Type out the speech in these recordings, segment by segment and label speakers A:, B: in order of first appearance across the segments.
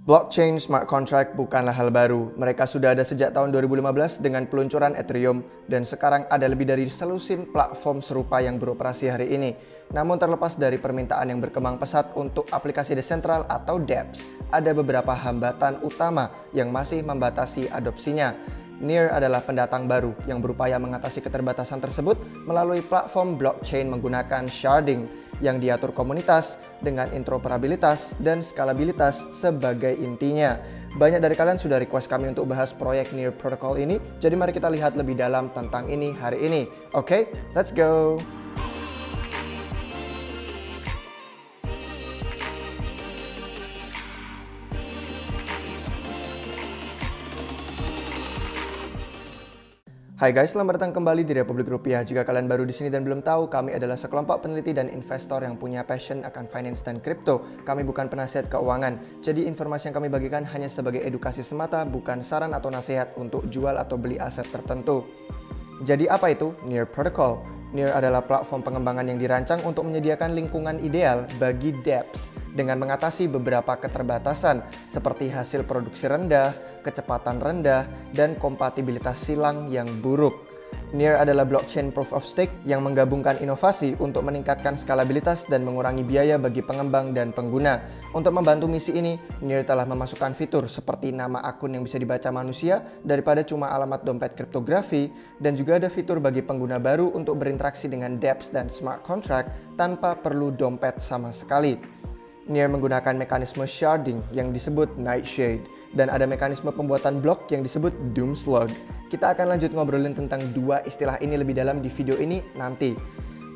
A: Blockchain smart contract bukanlah hal baru. Mereka sudah ada sejak tahun 2015 dengan peluncuran Ethereum dan sekarang ada lebih dari selusin platform serupa yang beroperasi hari ini. Namun terlepas dari permintaan yang berkembang pesat untuk aplikasi desentral atau dApps, ada beberapa hambatan utama yang masih membatasi adopsinya. Near adalah pendatang baru yang berupaya mengatasi keterbatasan tersebut melalui platform blockchain menggunakan sharding yang diatur komunitas dengan interoperabilitas dan skalabilitas sebagai intinya. Banyak dari kalian sudah request kami untuk bahas proyek Near Protocol ini, jadi mari kita lihat lebih dalam tentang ini hari ini. Oke, let's go! Hai guys, selamat datang kembali di Republik Rupiah. Jika kalian baru di sini dan belum tahu, kami adalah sekelompok peneliti dan investor yang punya passion akan finance dan crypto. Kami bukan penasihat keuangan, jadi informasi yang kami bagikan hanya sebagai edukasi semata, bukan saran atau nasihat untuk jual atau beli aset tertentu. Jadi apa itu Near Protocol? Near adalah platform pengembangan yang dirancang untuk menyediakan lingkungan ideal bagi dApps dengan mengatasi beberapa keterbatasan seperti hasil produksi rendah, kecepatan rendah, dan kompatibilitas silang yang buruk. Near adalah blockchain proof of stake yang menggabungkan inovasi untuk meningkatkan skalabilitas dan mengurangi biaya bagi pengembang dan pengguna. Untuk membantu misi ini, Near telah memasukkan fitur seperti nama akun yang bisa dibaca manusia daripada cuma alamat dompet kriptografi, dan juga ada fitur bagi pengguna baru untuk berinteraksi dengan dApps dan smart contract tanpa perlu dompet sama sekali. Near menggunakan mekanisme sharding yang disebut Nightshade dan ada mekanisme pembuatan blok yang disebut Doomslug. Kita akan lanjut ngobrolin tentang dua istilah ini lebih dalam di video ini nanti.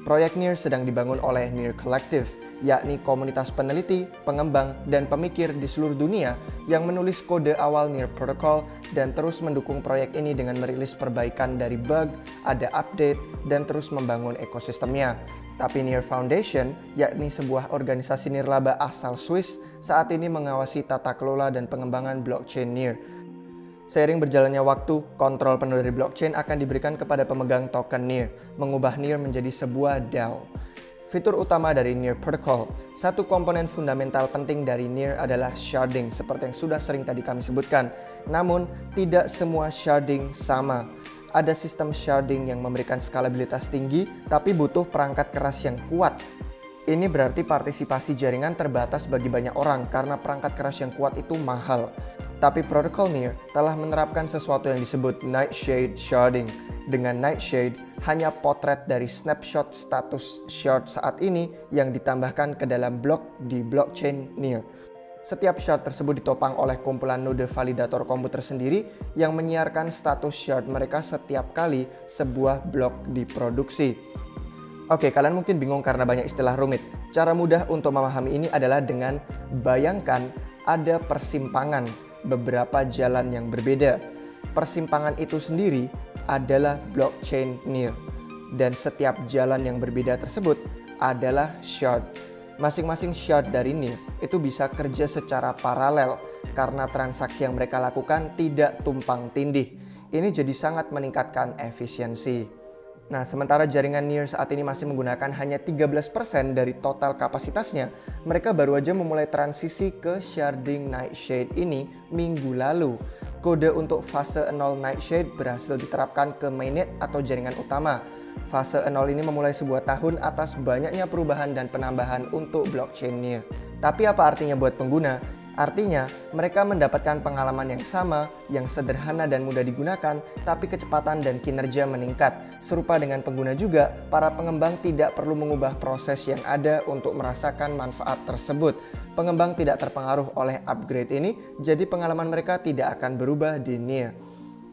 A: Proyek Near sedang dibangun oleh Near Collective, yakni komunitas peneliti, pengembang, dan pemikir di seluruh dunia yang menulis kode awal Near Protocol dan terus mendukung proyek ini dengan merilis perbaikan dari bug, ada update, dan terus membangun ekosistemnya. Tapi Near Foundation, yakni sebuah organisasi nirlaba asal Swiss, saat ini mengawasi tata kelola dan pengembangan blockchain Near. Seiring berjalannya waktu, kontrol penuh dari blockchain akan diberikan kepada pemegang token Near, mengubah Near menjadi sebuah DAO. Fitur utama dari Near Protocol, satu komponen fundamental penting dari Near adalah sharding seperti yang sudah sering tadi kami sebutkan. Namun, tidak semua sharding sama. Ada sistem sharding yang memberikan skalabilitas tinggi, tapi butuh perangkat keras yang kuat. Ini berarti partisipasi jaringan terbatas bagi banyak orang karena perangkat keras yang kuat itu mahal. Tapi protokol Near telah menerapkan sesuatu yang disebut Nightshade sharding. Dengan Nightshade, hanya potret dari snapshot status shard saat ini yang ditambahkan ke dalam blok di blockchain Near. Setiap shard tersebut ditopang oleh kumpulan node validator komputer sendiri yang menyiarkan status shard mereka setiap kali sebuah blok diproduksi. Oke, kalian mungkin bingung karena banyak istilah rumit. Cara mudah untuk memahami ini adalah dengan bayangkan ada persimpangan beberapa jalan yang berbeda. Persimpangan itu sendiri adalah blockchain Near. Dan setiap jalan yang berbeda tersebut adalah shard. Masing-masing shard dari Near itu bisa kerja secara paralel karena transaksi yang mereka lakukan tidak tumpang tindih. Ini jadi sangat meningkatkan efisiensi. Nah, sementara jaringan Near saat ini masih menggunakan hanya 13% dari total kapasitasnya, mereka baru aja memulai transisi ke sharding Nightshade ini minggu lalu. Kode untuk fase 0 Nightshade berhasil diterapkan ke mainnet atau jaringan utama. Fase 0 ini memulai sebuah tahun atas banyaknya perubahan dan penambahan untuk blockchain Near. Tapi apa artinya buat pengguna? Artinya, mereka mendapatkan pengalaman yang sama, yang sederhana dan mudah digunakan, tapi kecepatan dan kinerja meningkat. Serupa dengan pengguna juga, para pengembang tidak perlu mengubah proses yang ada untuk merasakan manfaat tersebut. Pengembang tidak terpengaruh oleh upgrade ini, jadi pengalaman mereka tidak akan berubah di Near.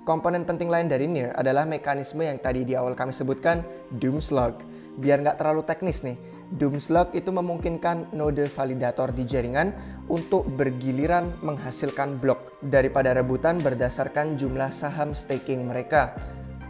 A: Komponen penting lain dari Near adalah mekanisme yang tadi di awal kami sebutkan, Doomslug. Biar nggak terlalu teknis nih, Doomslug itu memungkinkan node validator di jaringan untuk bergiliran menghasilkan blok daripada rebutan berdasarkan jumlah saham staking mereka.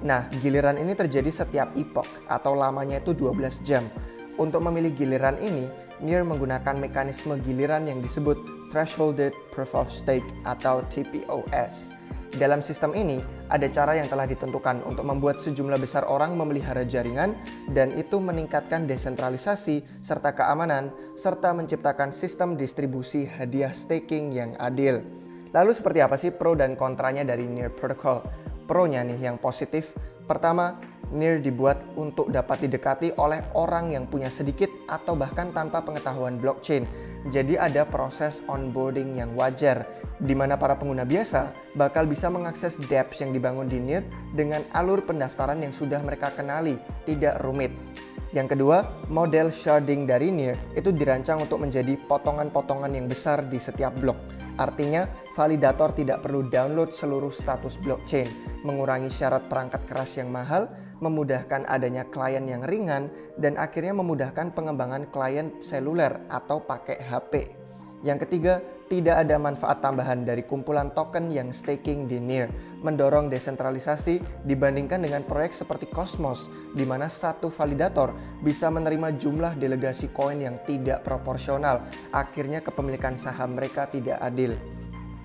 A: Nah, giliran ini terjadi setiap epoch atau lamanya itu 12 jam. Untuk memilih giliran ini, Near menggunakan mekanisme giliran yang disebut Thresholded Proof of Stake atau TPOS. Dalam sistem ini, ada cara yang telah ditentukan untuk membuat sejumlah besar orang memelihara jaringan, dan itu meningkatkan desentralisasi serta keamanan, serta menciptakan sistem distribusi hadiah staking yang adil. Lalu seperti apa sih pro dan kontranya dari Near Protocol? Pro-nya nih yang positif. Pertama, Near dibuat untuk dapat didekati oleh orang yang punya sedikit atau bahkan tanpa pengetahuan blockchain. Jadi ada proses onboarding yang wajar, di mana para pengguna biasa bakal bisa mengakses dApps yang dibangun di Near dengan alur pendaftaran yang sudah mereka kenali, tidak rumit. Yang kedua, model sharding dari Near itu dirancang untuk menjadi potongan-potongan yang besar di setiap blok. Artinya, validator tidak perlu download seluruh status blockchain, mengurangi syarat perangkat keras yang mahal, memudahkan adanya klien yang ringan, dan akhirnya memudahkan pengembangan klien seluler atau pakai HP. Yang ketiga, tidak ada manfaat tambahan dari kumpulan token yang staking di Near, mendorong desentralisasi dibandingkan dengan proyek seperti Cosmos, di mana satu validator bisa menerima jumlah delegasi koin yang tidak proporsional. Akhirnya kepemilikan saham mereka tidak adil.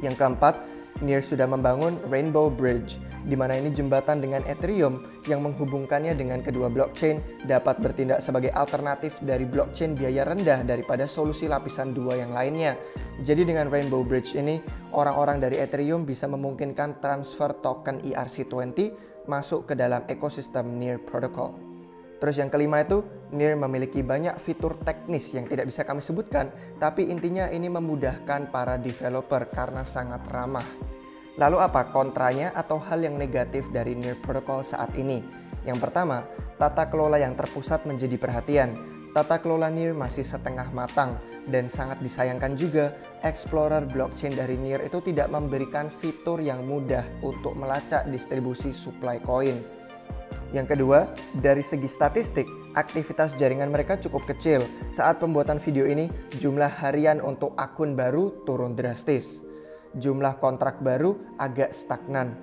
A: Yang keempat, Near sudah membangun Rainbow Bridge, di mana ini jembatan dengan Ethereum yang menghubungkannya dengan kedua blockchain dapat bertindak sebagai alternatif dari blockchain biaya rendah daripada solusi lapisan 2 yang lainnya. Jadi dengan Rainbow Bridge ini, orang-orang dari Ethereum bisa memungkinkan transfer token ERC20 masuk ke dalam ekosistem Near Protocol. Terus yang kelima itu, Near memiliki banyak fitur teknis yang tidak bisa kami sebutkan, tapi intinya ini memudahkan para developer karena sangat ramah. Lalu apa kontranya atau hal yang negatif dari Near Protocol saat ini? Yang pertama, tata kelola yang terpusat menjadi perhatian. Tata kelola Near masih setengah matang, dan sangat disayangkan juga Explorer blockchain dari Near itu tidak memberikan fitur yang mudah untuk melacak distribusi supply koin. Yang kedua, dari segi statistik, aktivitas jaringan mereka cukup kecil. Saat pembuatan video ini, jumlah harian untuk akun baru turun drastis. Jumlah kontrak baru agak stagnan.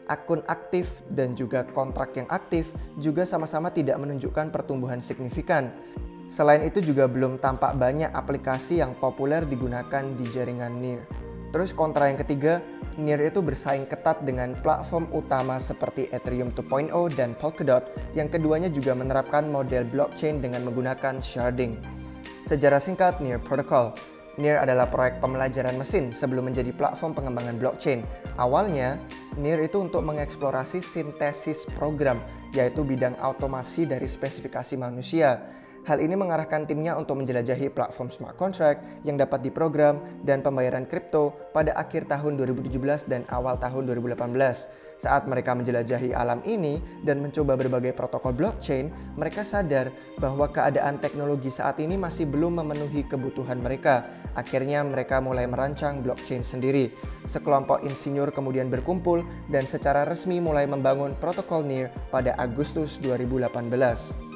A: Akun aktif dan juga kontrak yang aktif juga sama-sama tidak menunjukkan pertumbuhan signifikan. Selain itu juga belum tampak banyak aplikasi yang populer digunakan di jaringan Near. Terus kontra yang ketiga, Near itu bersaing ketat dengan platform utama seperti Ethereum 2.0 dan Polkadot, yang keduanya juga menerapkan model blockchain dengan menggunakan sharding. Sejarah singkat Near Protocol. Near adalah proyek pembelajaran mesin sebelum menjadi platform pengembangan blockchain. Awalnya, Near itu untuk mengeksplorasi sintesis program, yaitu bidang otomasi dari spesifikasi manusia. Hal ini mengarahkan timnya untuk menjelajahi platform smart contract yang dapat diprogram dan pembayaran kripto pada akhir tahun 2017 dan awal tahun 2018. Saat mereka menjelajahi alam ini dan mencoba berbagai protokol blockchain, mereka sadar bahwa keadaan teknologi saat ini masih belum memenuhi kebutuhan mereka. Akhirnya mereka mulai merancang blockchain sendiri. Sekelompok insinyur kemudian berkumpul dan secara resmi mulai membangun protokol Near pada Agustus 2018.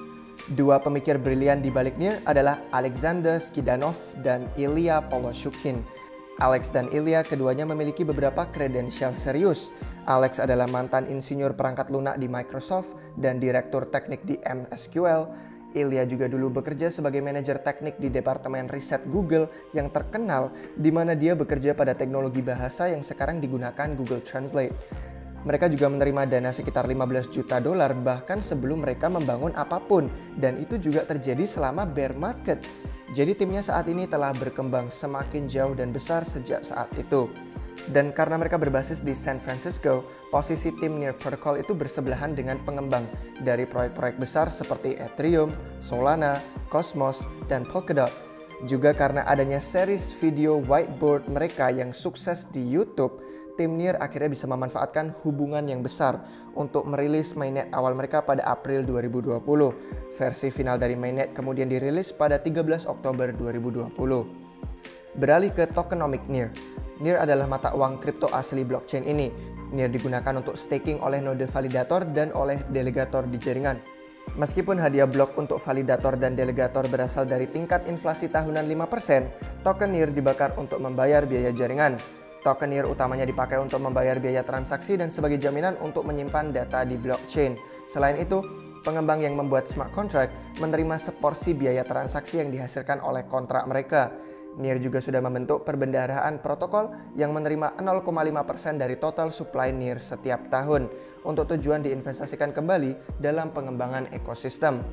A: Dua pemikir brilian di balik Near adalah Alexander Skidanov dan Ilya Poloshukin. Alex dan Ilya keduanya memiliki beberapa kredensial serius. Alex adalah mantan insinyur perangkat lunak di Microsoft dan direktur teknik di MSQL. Ilya juga dulu bekerja sebagai manajer teknik di Departemen Riset Google yang terkenal, di mana dia bekerja pada teknologi bahasa yang sekarang digunakan Google Translate. Mereka juga menerima dana sekitar 15 juta dolar bahkan sebelum mereka membangun apapun, dan itu juga terjadi selama bear market. Jadi timnya saat ini telah berkembang semakin jauh dan besar sejak saat itu. Dan karena mereka berbasis di San Francisco, posisi tim Near Protocol itu bersebelahan dengan pengembang dari proyek-proyek besar seperti Ethereum, Solana, Cosmos, dan Polkadot. Juga karena adanya series video whiteboard mereka yang sukses di YouTube, tim Near akhirnya bisa memanfaatkan hubungan yang besar untuk merilis mainnet awal mereka pada April 2020. Versi final dari mainnet kemudian dirilis pada 13 Oktober 2020. Beralih ke tokenomic Near. Near adalah mata uang kripto asli blockchain ini. Near digunakan untuk staking oleh node validator dan oleh delegator di jaringan. Meskipun hadiah blok untuk validator dan delegator berasal dari tingkat inflasi tahunan 5%, token Near dibakar untuk membayar biaya jaringan. Token Near utamanya dipakai untuk membayar biaya transaksi dan sebagai jaminan untuk menyimpan data di blockchain. Selain itu, pengembang yang membuat smart contract menerima seporsi biaya transaksi yang dihasilkan oleh kontrak mereka. NIR juga sudah membentuk perbendaharaan protokol yang menerima 0,5% dari total supply NIR setiap tahun untuk tujuan diinvestasikan kembali dalam pengembangan ekosistem.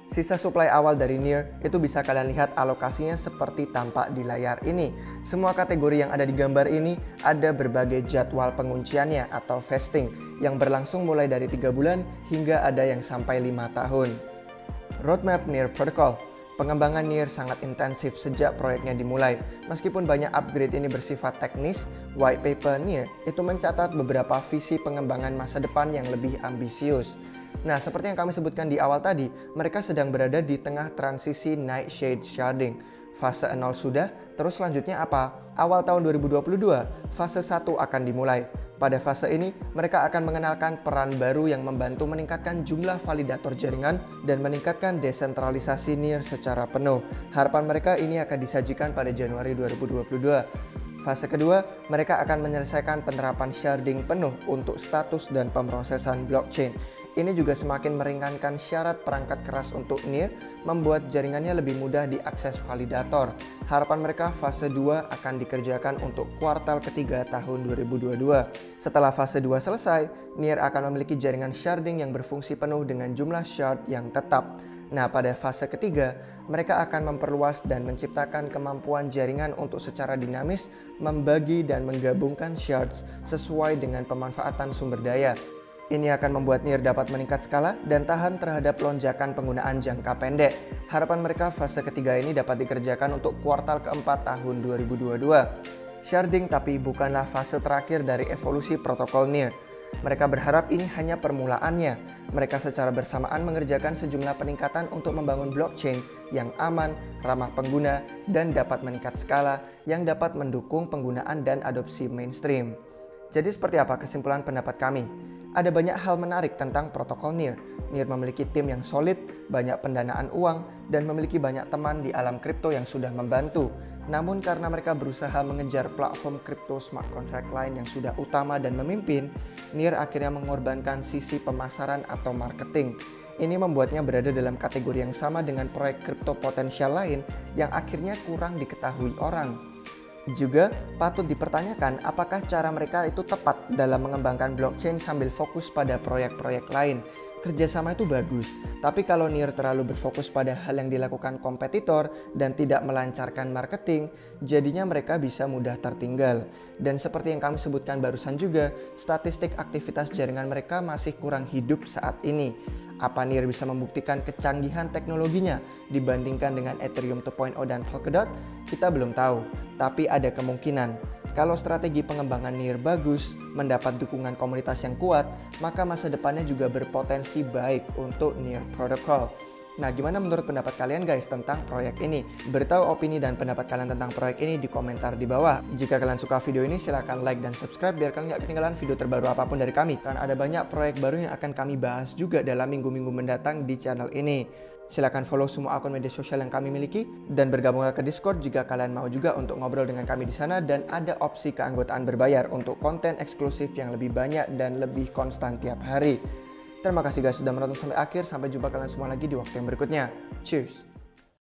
A: Sisa supply awal dari NIR itu bisa kalian lihat alokasinya seperti tampak di layar ini. Semua kategori yang ada di gambar ini ada berbagai jadwal pengunciannya atau vesting yang berlangsung mulai dari 3 bulan hingga ada yang sampai 5 tahun. Roadmap NIR Protocol. Pengembangan NIR sangat intensif sejak proyeknya dimulai. Meskipun banyak upgrade ini bersifat teknis, white paper NIR itu mencatat beberapa visi pengembangan masa depan yang lebih ambisius. Nah, seperti yang kami sebutkan di awal tadi, mereka sedang berada di tengah transisi Nightshade Sharding. Fase 0 sudah, terus selanjutnya apa? Awal tahun 2022, fase 1 akan dimulai. Pada fase ini, mereka akan mengenalkan peran baru yang membantu meningkatkan jumlah validator jaringan dan meningkatkan desentralisasi NIR secara penuh. Harapan mereka ini akan disajikan pada Januari 2022. Fase kedua, mereka akan menyelesaikan penerapan sharding penuh untuk status dan pemrosesan blockchain. Ini juga semakin meringankan syarat perangkat keras untuk NIR, membuat jaringannya lebih mudah diakses validator. Harapan mereka fase 2 akan dikerjakan untuk kuartal ketiga tahun 2022. Setelah fase 2 selesai, NIR akan memiliki jaringan sharding yang berfungsi penuh dengan jumlah shard yang tetap. Nah, pada fase ketiga, mereka akan memperluas dan menciptakan kemampuan jaringan untuk secara dinamis membagi dan menggabungkan shards sesuai dengan pemanfaatan sumber daya. Ini akan membuat NIR dapat meningkat skala dan tahan terhadap lonjakan penggunaan jangka pendek. Harapan mereka fase ketiga ini dapat dikerjakan untuk kuartal keempat tahun 2022. Sharding tapi bukanlah fase terakhir dari evolusi protokol NIR. Mereka berharap ini hanya permulaannya. Mereka secara bersamaan mengerjakan sejumlah peningkatan untuk membangun blockchain yang aman, ramah pengguna, dan dapat meningkat skala yang dapat mendukung penggunaan dan adopsi mainstream. Jadi seperti apa kesimpulan pendapat kami? Ada banyak hal menarik tentang protokol NIR. NIR memiliki tim yang solid, banyak pendanaan uang, dan memiliki banyak teman di alam kripto yang sudah membantu. Namun karena mereka berusaha mengejar platform kripto smart contract lain yang sudah utama dan memimpin, NIR akhirnya mengorbankan sisi pemasaran atau marketing. Ini membuatnya berada dalam kategori yang sama dengan proyek kripto potensial lain yang akhirnya kurang diketahui orang. Juga patut dipertanyakan apakah cara mereka itu tepat dalam mengembangkan blockchain sambil fokus pada proyek-proyek lain. Kerjasama itu bagus, tapi kalau NIR terlalu berfokus pada hal yang dilakukan kompetitor dan tidak melancarkan marketing, jadinya mereka bisa mudah tertinggal. Dan seperti yang kami sebutkan barusan juga, statistik aktivitas jaringan mereka masih kurang hidup saat ini. Apa NIR bisa membuktikan kecanggihan teknologinya dibandingkan dengan Ethereum 2.0 dan Polkadot? Kita belum tahu, tapi ada kemungkinan. Kalau strategi pengembangan NIR bagus, mendapat dukungan komunitas yang kuat, maka masa depannya juga berpotensi baik untuk NIR Protocol. Nah, gimana menurut pendapat kalian guys tentang proyek ini? Beritahu opini dan pendapat kalian tentang proyek ini di komentar di bawah. Jika kalian suka video ini, silahkan like dan subscribe biar kalian gak ketinggalan video terbaru apapun dari kami. Karena ada banyak proyek baru yang akan kami bahas juga dalam minggu-minggu mendatang di channel ini. Silahkan follow semua akun media sosial yang kami miliki dan bergabung ke Discord jika kalian mau juga untuk ngobrol dengan kami di sana, dan ada opsi keanggotaan berbayar untuk konten eksklusif yang lebih banyak dan lebih konstan tiap hari. Terima kasih guys sudah menonton sampai akhir. Sampai jumpa kalian semua lagi di waktu yang berikutnya. Cheers!